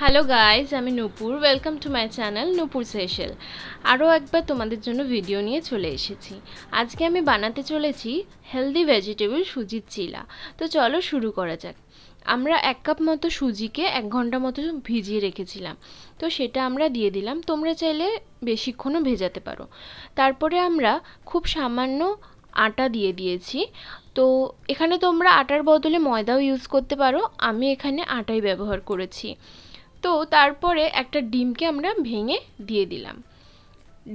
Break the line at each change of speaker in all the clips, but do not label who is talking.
Hello guys, আমি নূপুর। Welcome to my channel নূপুর সেশাল। আরও একবার তোমাদের জন্য ভিডিও নিয়ে চলে এসেছি। আজকে আমি বানাতে চলেছি হেলদি ভেজিটেবল সুজির চিলা। তো চলো শুরু করা যাক। আমরা 1 কাপ মতো সুজিকে 1 ঘন্টা মতো ভিজিয়ে রেখেছিলাম, তো সেটা আমরা দিয়ে দিলাম। তোমরা চাইলে বেশিক্ষণও ভেজাতে পারো। তারপরে আমরা খুব সামান্য আটা দিয়ে দিয়েছি। তো এখানে তোমরা আটার বদলে ময়দাও ইউজ করতে পারো, আমি এখানে আটাই ব্যবহার করেছি। তো তারপরে একটা ডিমকে আমরা ভেঙে দিয়ে দিলাম।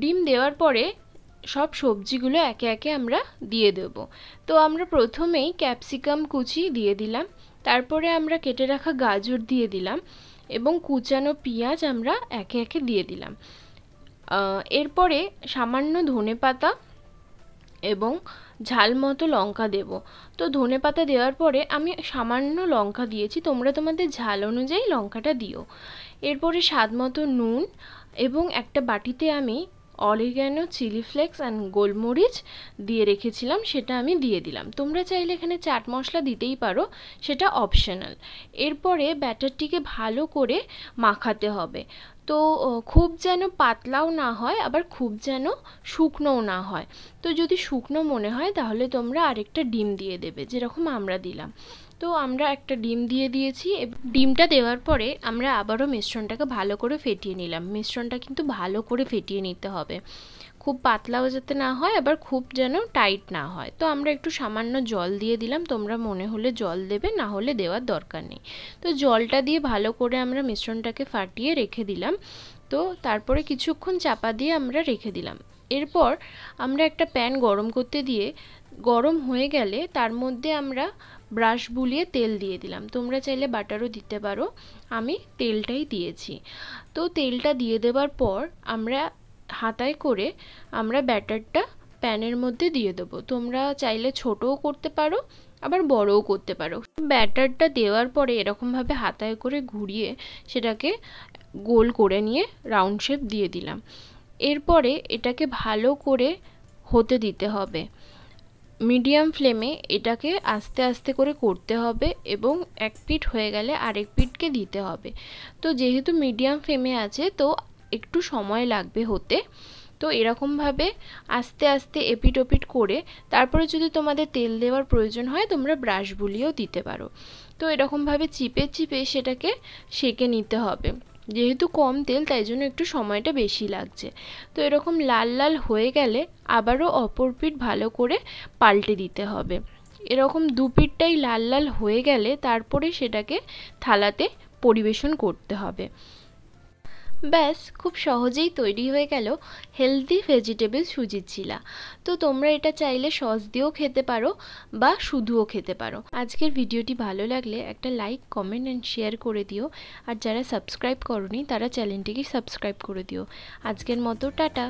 ডিম দেওয়ার পরে সব সবজিগুলো একে একে আমরা দিয়ে দেব। তো আমরা প্রথমেই ক্যাপসিকাম কুচি দিয়ে দিলাম, তারপরে আমরা কেটে রাখা গাজর দিয়ে দিলাম এবং কুচানো পেঁয়াজ আমরা একে একে দিয়ে দিলাম। এরপরে সামান্য ধনেপাতা এবং ঝাল মতো লঙ্কা দেব। তো ধনেপাতা দেওয়ার পরে আমি সামান্য লঙ্কা দিয়েছি, তোমরা তোমাদের ঝাল অনুযায়ী লঙ্কাটা দিও। এরপরে স্বাদ মতো নুন এবং একটা বাটিতে আমি অরিগ্যানো, চিলি ফ্লেক্স অ্যান্ড গোলমরিচ দিয়ে রেখেছিলাম, সেটা আমি দিয়ে দিলাম। তোমরা চাইলে এখানে চাট মশলা দিতেই পারো, সেটা অপশনাল। এরপরে ব্যাটারটিকে ভালো করে মাখাতে হবে। তো খুব যেন পাতলাও না হয়, আবার খুব যেন শুকনোও না হয়। তো যদি শুকনো মনে হয় তাহলে তোমরা আরেকটা ডিম দিয়ে দেবে, যেরকম আমরা দিলাম। তো আমরা একটা ডিম দিয়ে দিয়েছি। ডিমটা দেওয়ার পরে আমরা আবারও মিশ্রণটাকে ভালো করে ফেটিয়ে নিলাম। মিশ্রণটা কিন্তু ভালো করে ফেটিয়ে নিতে হবে, খুব পাতলাও যাতে না হয়, আবার খুব যেন টাইট না হয়। তো আমরা একটু সামান্য জল দিয়ে দিলাম, তোমরা মনে হলে জল দেবে, না হলে দেওয়ার দরকার নেই। তো জলটা দিয়ে ভালো করে আমরা মিশ্রণটাকে ফাটিয়ে রেখে দিলাম। তো তারপরে কিছুক্ষণ চাপা দিয়ে আমরা রেখে দিলাম। এরপর আমরা একটা প্যান গরম করতে দিয়ে, গরম হয়ে গেলে তার মধ্যে আমরা ব্রাশ বুলিয়ে তেল দিয়ে দিলাম। তোমরা চাইলে বাটারও দিতে পারো, আমি তেলটাই দিয়েছি। তো তেলটা দিয়ে দেওয়ার পর আমরা হাতায় করে আমরা ব্যাটারটা প্যানের মধ্যে দিয়ে দেবো। তোমরা চাইলে ছোটও করতে পারো, আবার বড়ও করতে পারো। ব্যাটারটা দেওয়ার পরে এরকমভাবে হাতায় করে ঘুরিয়ে সেটাকে গোল করে নিয়ে রাউন্ড শেপ দিয়ে দিলাম। এরপরে এটাকে ভালো করে হতে দিতে হবে। মিডিয়াম ফ্লেমে এটাকে আস্তে আস্তে করে করতে হবে এবং এক পিঠ হয়ে গেলে আরেক পিঠকে দিতে হবে। তো যেহেতু মিডিয়াম ফ্লেমে আছে, তো একটু সময় লাগবে হতে। তো এরকমভাবে আস্তে আস্তে এপিট ওপিট করে তারপরে যদি তোমাদের তেল দেওয়ার প্রয়োজন হয় তোমরা ব্রাশ বুলিয়েও দিতে পারো। তো এরকমভাবে চিপে চিপে সেটাকে সেঁকে নিতে হবে। যেহেতু কম তেল, তাই জন্য একটু সময়টা বেশি লাগছে। তো এরকম লাল লাল হয়ে গেলে আবারও অপর পিঠ ভালো করে পাল্টে দিতে হবে। এরকম দু পিঠটাই লাল লাল হয়ে গেলে তারপরে সেটাকে থালাতে পরিবেশন করতে হবে। ব্যাস, খুব সহজেই তৈরি হয়ে গেল হেলদি ভেজিটেবল সুজির চিলা। তো তোমরা এটা চাইলে সস দিয়েও খেতে পারো বা শুধুও খেতে পারো। আজকের ভিডিওটি ভালো লাগলে একটা লাইক, কমেন্ট অ্যান্ড শেয়ার করে দিও। আর যারা সাবস্ক্রাইব করোনি তারা চ্যানেলটিকে সাবস্ক্রাইব করে দিও। আজকের মতো টাটা।